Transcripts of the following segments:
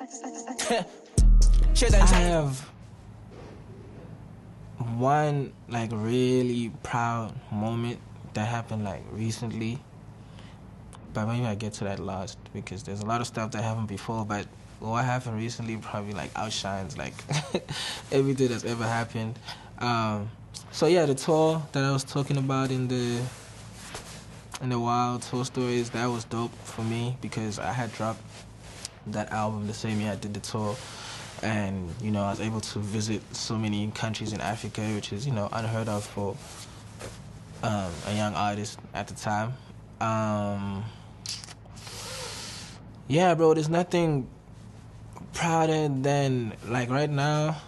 I have one like really proud moment that happened like recently, but maybe I get to that last because there's a lot of stuff that happened before, but what happened recently probably like outshines like everything that's ever happened. So yeah, the tour that I was talking about in the Wild Tour Stories, that was dope for me because I had dropped that album the same year I did the tour. And, you know, I was able to visit so many countries in Africa, which is, you know, unheard of for a young artist at the time. Yeah, bro, there's nothing prouder than, like, right now,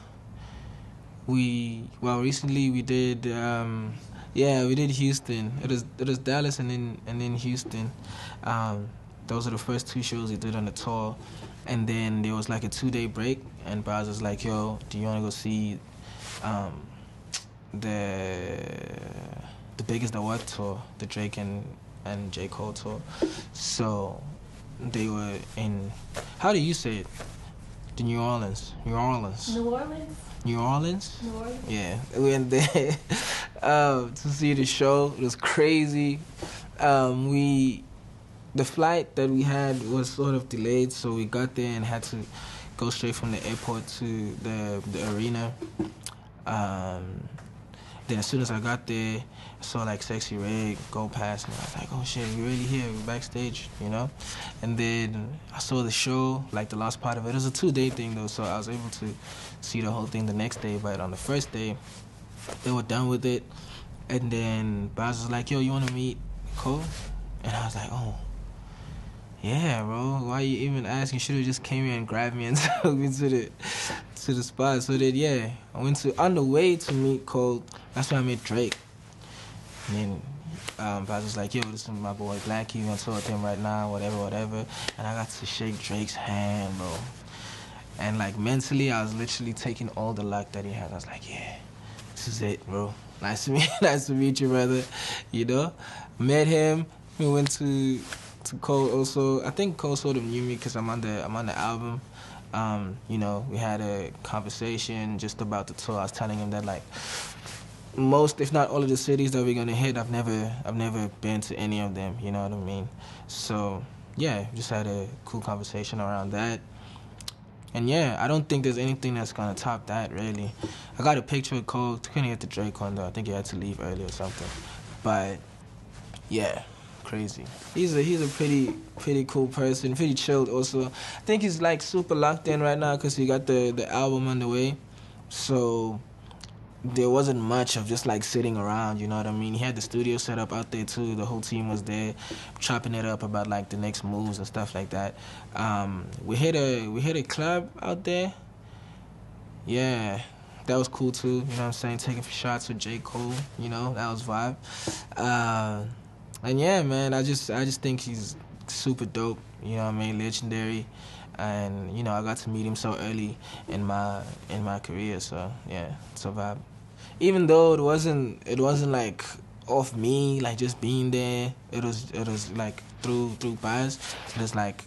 recently we did, we did Houston. It was Dallas and then Houston. Those are the first two shows we did on the tour. And then there was like a 2-day break, and Baz was like, yo, do you want to go see the Biggest the What tour, the Drake and J.Cole tour? So they were in, how do you say it? The New Orleans. Yeah, we went there to see the show. It was crazy. The flight that we had was sort of delayed, so we got there and had to go straight from the airport to the arena. Then as soon as I got there, I saw like Sexy Red go past, and I was like, oh shit, we're really here, we're backstage, you know? And then I saw the show, like the last part of it. It was a 2-day thing though, so I was able to see the whole thing the next day, but on the first day, they were done with it. And then Baz was like, yo, you wanna meet Cole? And I was like, oh. Yeah, bro. Why you even asking? Should have just came here and grabbed me and took me to the spot. So then, yeah, I went on the way to meet Cole. That's when I met Drake. And then Baz was like, yo, this is my boy Blxckie. I'm tour with him right now, whatever. And I got to shake Drake's hand, bro. And like mentally, I was literally taking all the luck that he had. I was like, yeah, this is it, bro. Nice to meet you, brother. You know, met him. We went to Cole also. I think Cole sort of knew me because I'm on the album. You know, we had a conversation just about the tour. I was telling him that like most, if not all of the cities that we're gonna hit, I've never been to any of them. You know what I mean? So yeah, just had a cool conversation around that. And yeah, I don't think there's anything that's gonna top that really. I got a picture of Cole. Couldn't get the Drake one though. I think he had to leave early or something. But yeah. Crazy. He's a pretty cool person, pretty chilled also. I think he's like super locked in right now because he got the album on the way. So there wasn't much of just like sitting around, you know what I mean? He had the studio set up out there too. The whole team was there chopping it up about like the next moves and stuff like that. We hit a club out there. Yeah. That was cool too, you know what I'm saying? Taking shots with J. Cole, you know, that was vibe. And yeah, man, I just think he's super dope, you know what I mean, legendary. And, you know, I got to meet him so early in my career, so yeah, it's a vibe. Even though it wasn't like off me, like just being there, it was like through Baz. It was like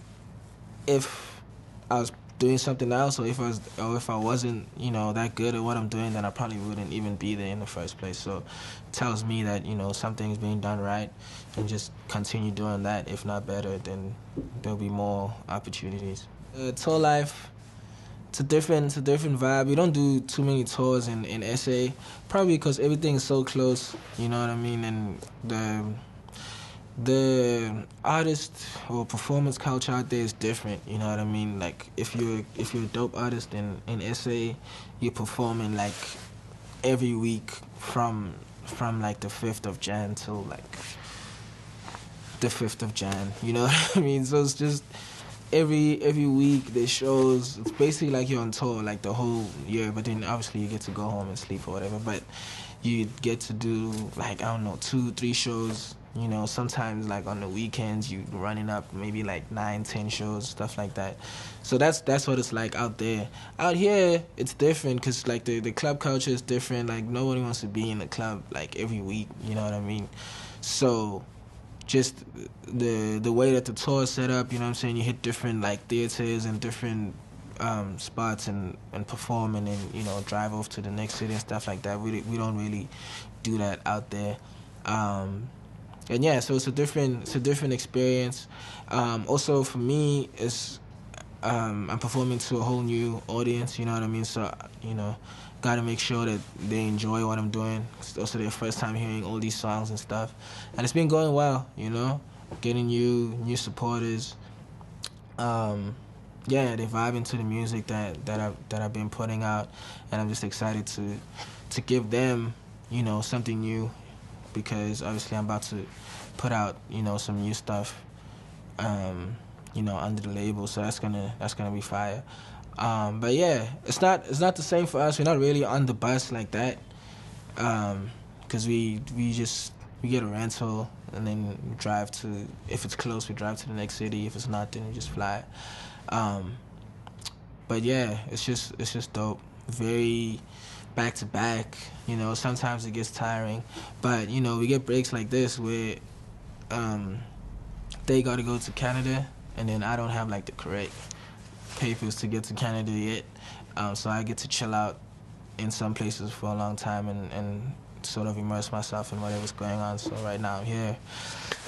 if I was doing something else, or if I wasn't, you know, that good at what I'm doing, then I probably wouldn't even be there in the first place. So it tells me that, you know, something's being done right, and just continue doing that. If not better, then there'll be more opportunities. Tour life, it's a different vibe. We don't do too many tours in SA, probably because everything is so close, you know what I mean, and the artist or performance culture out there is different, you know what I mean? Like if you're a dope artist in SA, you're performing like every week from like the 5th of Jan till like the 5th of Jan, you know what I mean? So it's just every week there's shows. It's basically like you're on tour like the whole year, but then obviously you get to go home and sleep or whatever, but you get to do like, I don't know, 2-3 shows. You know, sometimes like on the weekends you running up maybe like 9-10 shows, stuff like that. So that's what it's like out there. Out here it's different because like the club culture is different. Like nobody wants to be in the club like every week, you know what I mean? So just the way that the tour is set up, you know what I'm saying, you hit different like theaters and different spots and perform and then, you know, drive off to the next city and stuff like that. We don't really do that out there. And yeah, so it's a different experience. Also for me, it's I'm performing to a whole new audience, you know what I mean? So, you know, gotta make sure that they enjoy what I'm doing. It's also their first time hearing all these songs and stuff. And it's been going well, you know, getting new supporters. Yeah, they're vibing to the music that I've been putting out, and I'm just excited to give them, you know, something new, because obviously I'm about to put out, you know, some new stuff, you know, under the label, so that's gonna be fire. But yeah, it's not the same for us. We're not really on the bus like that, because we get a rental and then we drive to, if it's close, we drive to the next city. If it's not, then we just fly. But yeah, it's just dope. Very back to back. You know, sometimes it gets tiring, but you know, we get breaks like this where they got to go to Canada, and then I don't have like the correct papers to get to Canada yet. So I get to chill out in some places for a long time and sort of immerse myself in whatever's going on. So right now I'm here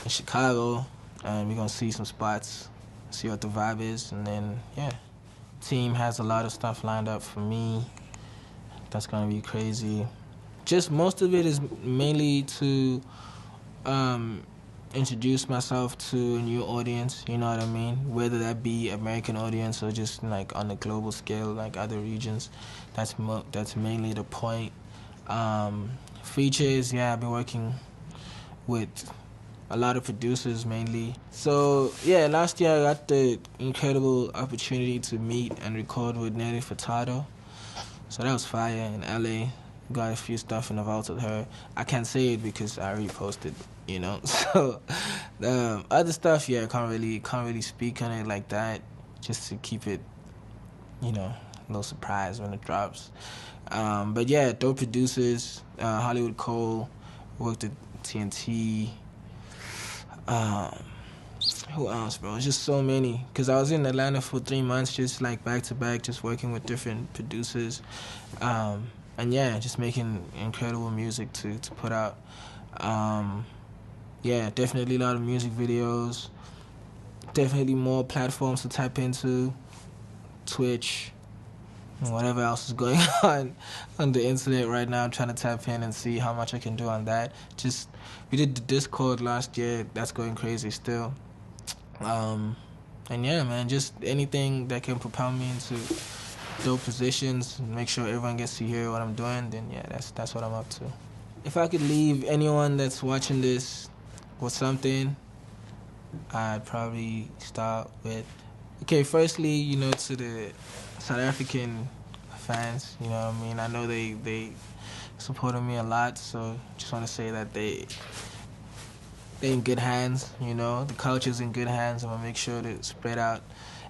in Chicago, and we're gonna see some spots, see what the vibe is, and then yeah. Team has a lot of stuff lined up for me. That's gonna be crazy. Just most of it is mainly to introduce myself to a new audience, you know what I mean? Whether that be American audience or just like on a global scale, like other regions. That's mainly the point. Features, yeah, I've been working with a lot of producers mainly. So yeah, last year I got the incredible opportunity to meet and record with Nelly Furtado. So that was fire in LA. Got a few stuff in the vault with her. I can't say it because I already posted, you know. So other stuff, yeah, can't really speak on it like that, just to keep it, you know, a little surprise when it drops. But yeah, dope producers. Hollywood Cole worked at TNT. Who else, bro? It's just so many. Because I was in Atlanta for 3 months, just like back to back, just working with different producers. And yeah, just making incredible music to put out. Yeah, definitely a lot of music videos. Definitely more platforms to tap into. Twitch. And whatever else is going on the internet right now. I'm trying to tap in and see how much I can do on that. We did the Discord last year. That's going crazy still. And yeah, man, just anything that can propel me into dope positions and make sure everyone gets to hear what I'm doing, then yeah, that's what I'm up to. If I could leave anyone that's watching this with something, I'd probably start with, okay, firstly, you know, to the South African fans, you know what I mean? I know they supported me a lot, so just want to say that they in good hands, you know. The culture's in good hands. I'm going to make sure to spread out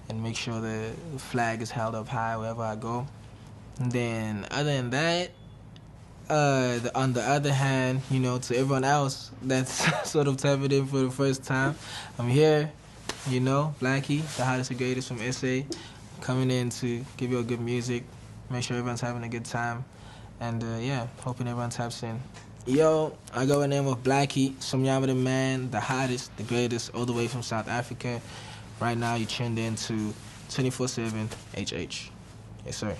and make sure the flag is held up high wherever I go. And then, other than that, on the other hand, you know, to everyone else that's sort of tapping in for the first time, I'm here, you know, Blxckie, the hottest and greatest from SA, coming in to give you a good music, make sure everyone's having a good time, and yeah, hoping everyone taps in. Yo, I go by the name of Blxckie, some Yama the man, the hottest, the greatest, all the way from South Africa. Right now, you tuned in to 24/7 HH. Yes, sir.